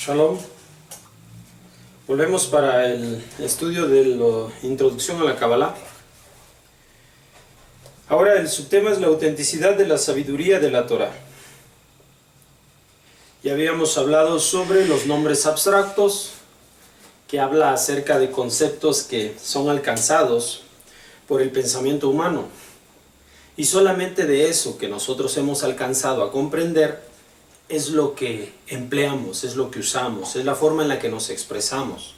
Shalom. Volvemos para el estudio de la introducción a la Kabbalah. Ahora el subtema es la autenticidad de la sabiduría de la Torah. Ya habíamos hablado sobre los nombres abstractos, que habla acerca de conceptos que son alcanzados por el pensamiento humano. Y solamente de eso que nosotros hemos alcanzado a comprender es lo que empleamos, es lo que usamos, es la forma en la que nos expresamos.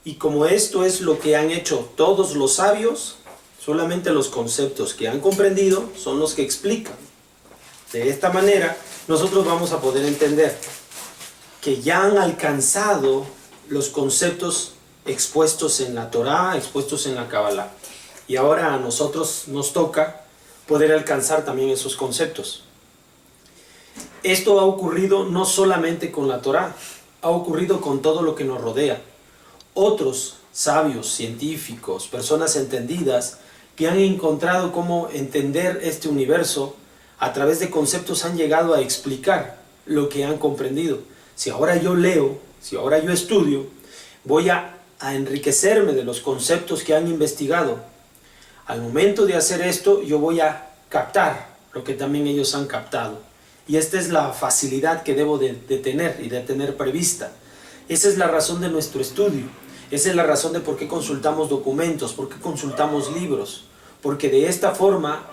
Y como esto es lo que han hecho todos los sabios, solamente los conceptos que han comprendido son los que explican. De esta manera, nosotros vamos a poder entender que ya han alcanzado los conceptos expuestos en la Torah, expuestos en la Kabbalah. Y ahora a nosotros nos toca poder alcanzar también esos conceptos. Esto ha ocurrido no solamente con la Torah, ha ocurrido con todo lo que nos rodea. Otros sabios, científicos, personas entendidas, que han encontrado cómo entender este universo, a través de conceptos han llegado a explicar lo que han comprendido. Si ahora yo leo, si ahora yo estudio, voy a enriquecerme de los conceptos que han investigado. Al momento de hacer esto, yo voy a captar lo que también ellos han captado. Y esta es la facilidad que debo de tener y de tener prevista. Esa es la razón de nuestro estudio. Esa es la razón de por qué consultamos documentos, por qué consultamos libros. Porque de esta forma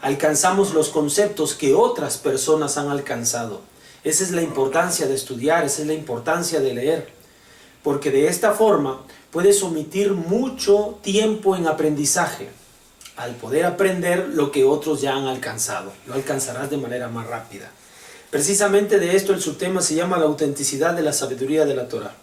alcanzamos los conceptos que otras personas han alcanzado. Esa es la importancia de estudiar, esa es la importancia de leer. Porque de esta forma puedes omitir mucho tiempo en aprendizaje. Al poder aprender lo que otros ya han alcanzado, lo alcanzarás de manera más rápida. Precisamente de esto el subtema se llama la autenticidad de la sabiduría de la Torah.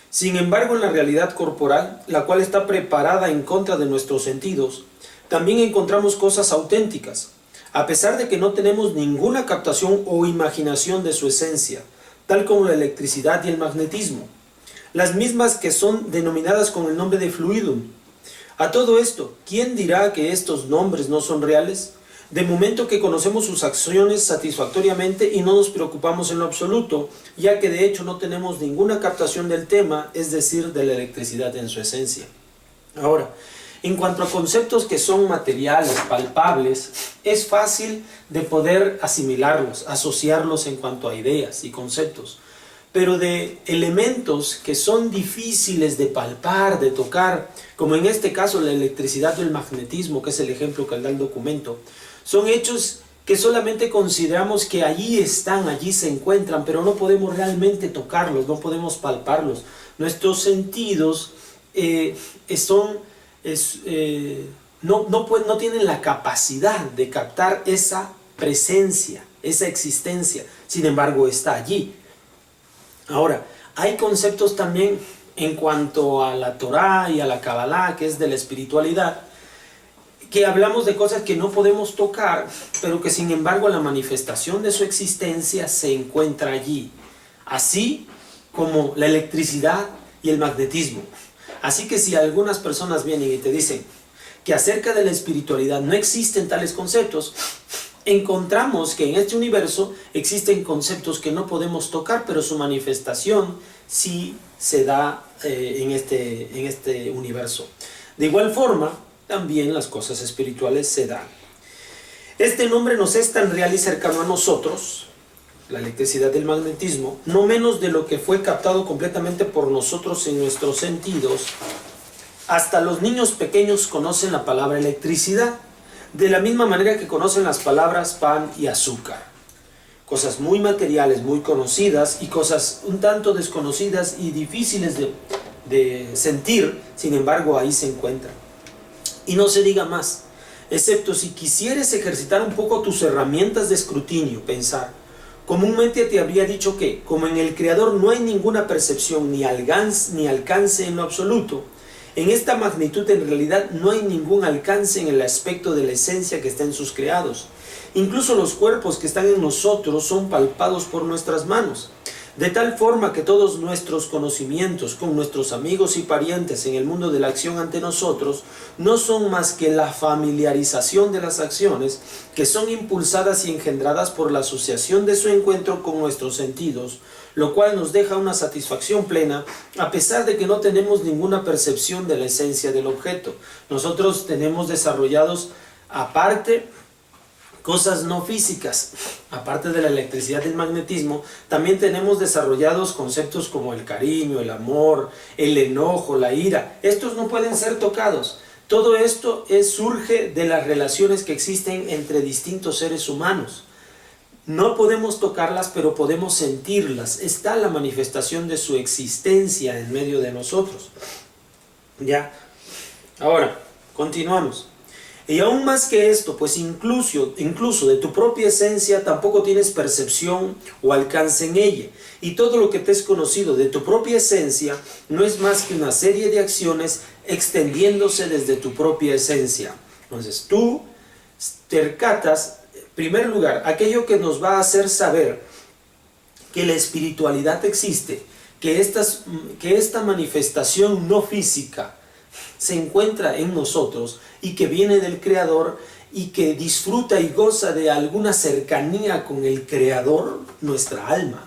Sin embargo, en la realidad corporal, la cual está preparada en contra de nuestros sentidos, también encontramos cosas auténticas, a pesar de que no tenemos ninguna captación o imaginación de su esencia, tal como la electricidad y el magnetismo, las mismas que son denominadas con el nombre de fluidum. A todo esto, ¿quién dirá que estos nombres no son reales? De momento que conocemos sus acciones satisfactoriamente y no nos preocupamos en lo absoluto, ya que de hecho no tenemos ninguna captación del tema, es decir, de la electricidad en su esencia. Ahora, en cuanto a conceptos que son materiales, palpables, es fácil de poder asimilarlos, asociarlos en cuanto a ideas y conceptos. Pero de elementos que son difíciles de palpar, de tocar, como en este caso la electricidad o el magnetismo, que es el ejemplo que da el documento, son hechos que solamente consideramos que allí están, allí se encuentran, pero no podemos realmente tocarlos, no podemos palparlos. Nuestros sentidos no tienen la capacidad de captar esa presencia, esa existencia, sin embargo está allí. Ahora, hay conceptos también en cuanto a la Torah y a la Kabbalah, que es de la espiritualidad, que hablamos de cosas que no podemos tocar, pero que sin embargo la manifestación de su existencia se encuentra allí, así como la electricidad y el magnetismo. Así que si algunas personas vienen y te dicen que acerca de la espiritualidad no existen tales conceptos, encontramos que en este universo existen conceptos que no podemos tocar, pero su manifestación sí se da en este universo. De igual forma, también las cosas espirituales se dan. Este nombre nos es tan real y cercano a nosotros, la electricidad del magnetismo, no menos de lo que fue captado completamente por nosotros en nuestros sentidos. Hasta los niños pequeños conocen la palabra electricidad, de la misma manera que conocen las palabras pan y azúcar. Cosas muy materiales, muy conocidas, y cosas un tanto desconocidas y difíciles de sentir, sin embargo ahí se encuentran. Y no se diga más, excepto si quisieres ejercitar un poco tus herramientas de escrutinio, pensar. Comúnmente te habría dicho que, como en el Creador no hay ninguna percepción ni alcance en lo absoluto, en esta magnitud en realidad no hay ningún alcance en el aspecto de la esencia que está en sus creados. Incluso los cuerpos que están en nosotros son palpados por nuestras manos. De tal forma que todos nuestros conocimientos con nuestros amigos y parientes en el mundo de la acción ante nosotros no son más que la familiarización de las acciones que son impulsadas y engendradas por la asociación de su encuentro con nuestros sentidos, lo cual nos deja una satisfacción plena a pesar de que no tenemos ninguna percepción de la esencia del objeto. Nosotros tenemos desarrollados aparte cosas no físicas, aparte de la electricidad y el magnetismo, también tenemos desarrollados conceptos como el cariño, el amor, el enojo, la ira. Estos no pueden ser tocados. Todo esto surge de las relaciones que existen entre distintos seres humanos. No podemos tocarlas, pero podemos sentirlas. Está la manifestación de su existencia en medio de nosotros. Ya. Ahora, continuamos. Y aún más que esto, pues incluso de tu propia esencia tampoco tienes percepción o alcance en ella. Y todo lo que te es conocido de tu propia esencia no es más que una serie de acciones extendiéndose desde tu propia esencia. Entonces tú te percatas, en primer lugar, aquello que nos va a hacer saber que la espiritualidad existe, que esta manifestación no física se encuentra en nosotros y que viene del Creador y que disfruta y goza de alguna cercanía con el Creador, nuestra alma.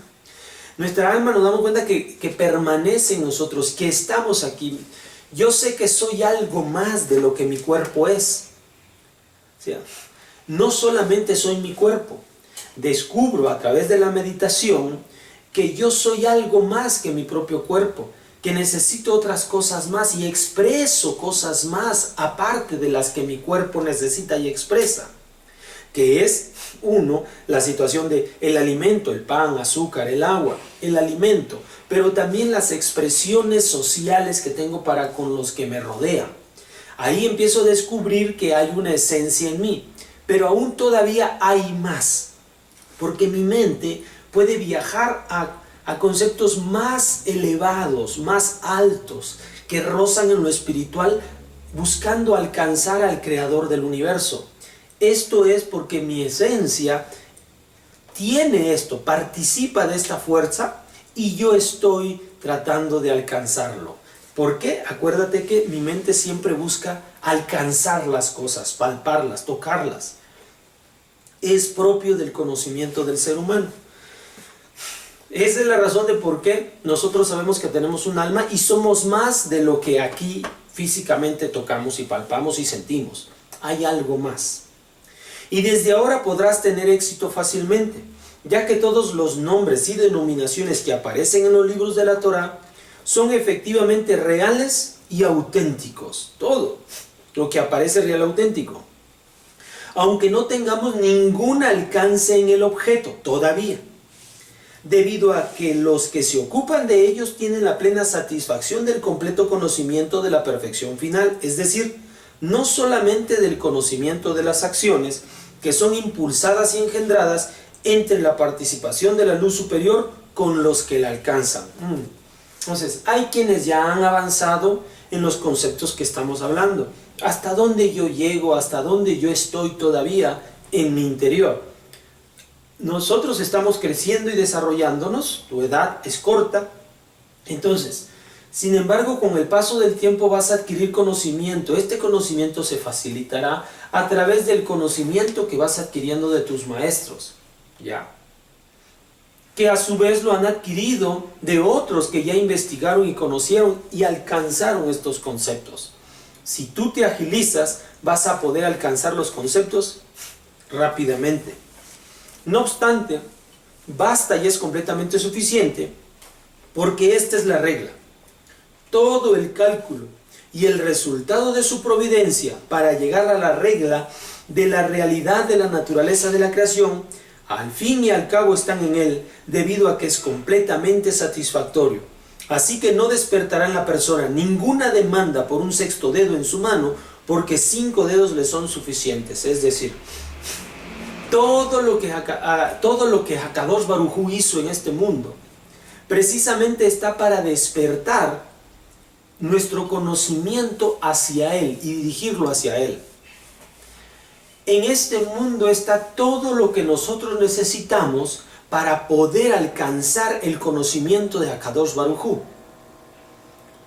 Nuestra alma nos damos cuenta que permanece en nosotros, que estamos aquí. Yo sé que soy algo más de lo que mi cuerpo es. O sea, no solamente soy mi cuerpo, descubro a través de la meditación que yo soy algo más que mi propio cuerpo, que necesito otras cosas más y expreso cosas más aparte de las que mi cuerpo necesita y expresa, que es, uno, la situación de el alimento, el pan, azúcar, el agua, el alimento, pero también las expresiones sociales que tengo para con los que me rodean. Ahí empiezo a descubrir que hay una esencia en mí, pero aún todavía hay más, porque mi mente puede viajar a conceptos más elevados, más altos, que rozan en lo espiritual, buscando alcanzar al Creador del universo. Esto es porque mi esencia tiene esto, participa de esta fuerza y yo estoy tratando de alcanzarlo. ¿Por qué? Acuérdate que mi mente siempre busca alcanzar las cosas, palparlas, tocarlas. Es propio del conocimiento del ser humano. Esa es la razón de por qué nosotros sabemos que tenemos un alma y somos más de lo que aquí físicamente tocamos y palpamos y sentimos. Hay algo más. Y desde ahora podrás tener éxito fácilmente, ya que todos los nombres y denominaciones que aparecen en los libros de la Torá son efectivamente reales y auténticos. Todo lo que aparece es real y auténtico. Aunque no tengamos ningún alcance en el objeto todavía, debido a que los que se ocupan de ellos tienen la plena satisfacción del completo conocimiento de la perfección final, es decir, no solamente del conocimiento de las acciones que son impulsadas y engendradas entre la participación de la luz superior con los que la alcanzan. Entonces, hay quienes ya han avanzado en los conceptos que estamos hablando. ¿Hasta dónde yo llego? ¿Hasta dónde yo estoy todavía en mi interior? Nosotros estamos creciendo y desarrollándonos, tu edad es corta, entonces, sin embargo, con el paso del tiempo vas a adquirir conocimiento. Este conocimiento se facilitará a través del conocimiento que vas adquiriendo de tus maestros, ¿ya? Que a su vez lo han adquirido de otros que ya investigaron y conocieron y alcanzaron estos conceptos. Si tú te agilizas, vas a poder alcanzar los conceptos rápidamente. No obstante, basta y es completamente suficiente, porque esta es la regla. Todo el cálculo y el resultado de su providencia para llegar a la regla de la realidad de la naturaleza de la creación, al fin y al cabo están en él, debido a que es completamente satisfactorio. Así que no despertará en la persona ninguna demanda por un sexto dedo en su mano, porque 5 dedos le son suficientes. Es decir, todo lo que Akadosh Baruj Hu hizo en este mundo, precisamente está para despertar nuestro conocimiento hacia Él y dirigirlo hacia Él. En este mundo está todo lo que nosotros necesitamos para poder alcanzar el conocimiento de Akadosh Baruj Hu.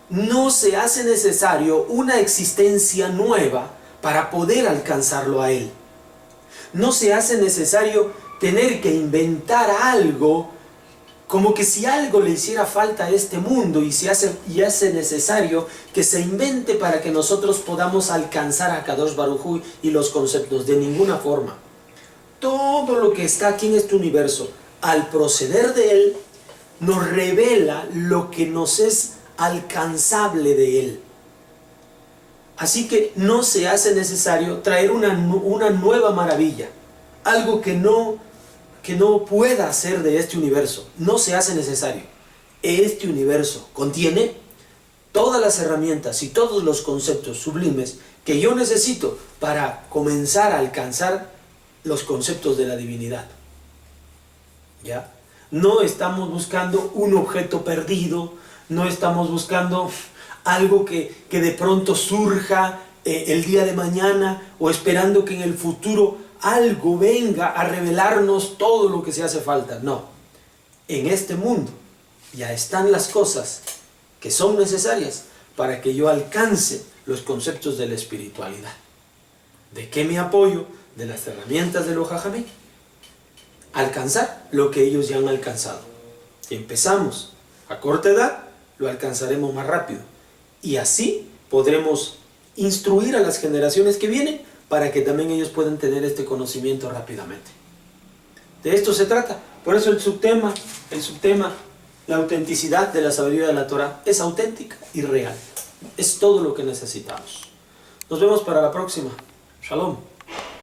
No se hace necesario una existencia nueva para poder alcanzarlo a Él. No se hace necesario tener que inventar algo, como que si algo le hiciera falta a este mundo y hace necesario que se invente para que nosotros podamos alcanzar a Kadosh Baruj Hu y los conceptos. De ninguna forma. Todo lo que está aquí en este universo, al proceder de Él, nos revela lo que nos es alcanzable de Él. Así que no se hace necesario traer una nueva maravilla, algo que no pueda ser de este universo. No se hace necesario. Este universo contiene todas las herramientas y todos los conceptos sublimes que yo necesito para comenzar a alcanzar los conceptos de la divinidad. ¿Ya? No estamos buscando un objeto perdido, no estamos buscando algo que de pronto surja el día de mañana, o esperando que en el futuro algo venga a revelarnos todo lo que se hace falta. No, en este mundo ya están las cosas que son necesarias para que yo alcance los conceptos de la espiritualidad. ¿De qué me apoyo? De las herramientas de los Jajamí. Alcanzar lo que ellos ya han alcanzado. Empezamos a corta edad, lo alcanzaremos más rápido. Y así podremos instruir a las generaciones que vienen para que también ellos puedan tener este conocimiento rápidamente. De esto se trata. Por eso el subtema, la autenticidad de la sabiduría de la Torah es auténtica y real. Es todo lo que necesitamos. Nos vemos para la próxima. Shalom.